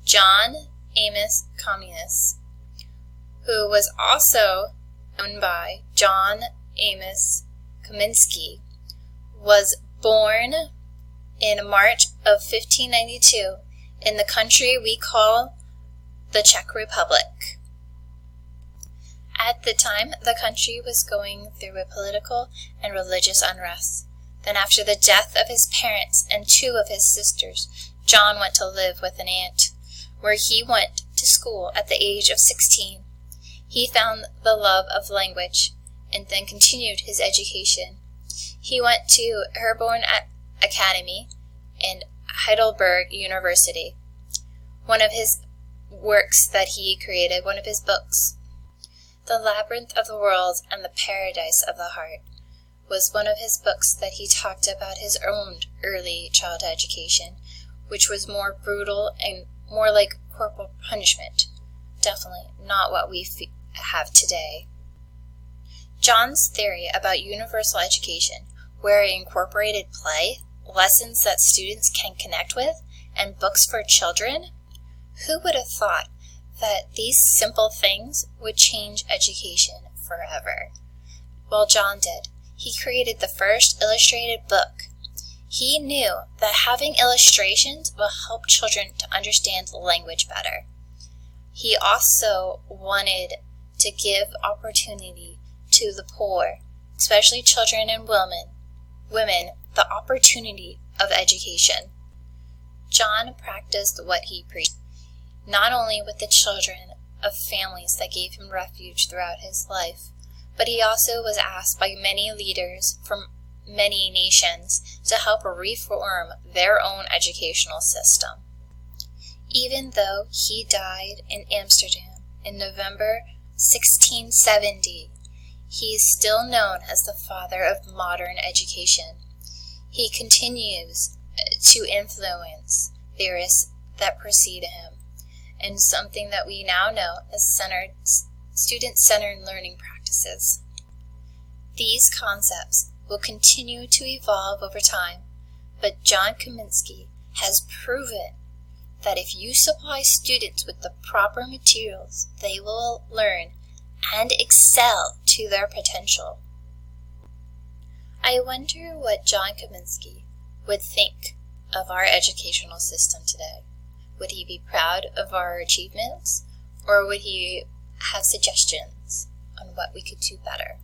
John Amos Comenius, who was also known by John Amos Comenius, was born in March of 1592 in the country we call the Czech Republic. At the time, the country was going through a political and religious unrest. Then, after the death of his parents and two of his sisters, John went to live with an aunt, where he went to school at the age of 16. He found the love of language and then continued his education. He went to Herborn Academy and Heidelberg University. One of his works that he created, one of his books, The Labyrinth of the World and the Paradise of the Heart, was one of his books that he talked about his own early childhood education, which was more brutal and more like corporal punishment. Definitely not what we have today. John's theory about universal education, where he incorporated play, lessons that students can connect with, and books for children, who would have thought that these simple things would change education forever? Well, John did. He created the first illustrated book. He knew that having illustrations will help children to understand language better. He also wanted to give opportunity to the poor, especially children and women, the opportunity of education. John practiced what he preached, not only with the children of families that gave him refuge throughout his life, but he also was asked by many leaders from many nations to help reform their own educational system. Even though he died in Amsterdam in November 1670, he is still known as the father of modern education. He continues to influence theorists that precede him, and something that we now know as student-centered learning practices. These concepts will continue to evolve over time, but John Comenius has proven that if you supply students with the proper materials, they will learn and excel to their potential. I wonder what John Comenius would think of our educational system today. Would he be proud of our achievements, or would he have suggestions on what we could do better?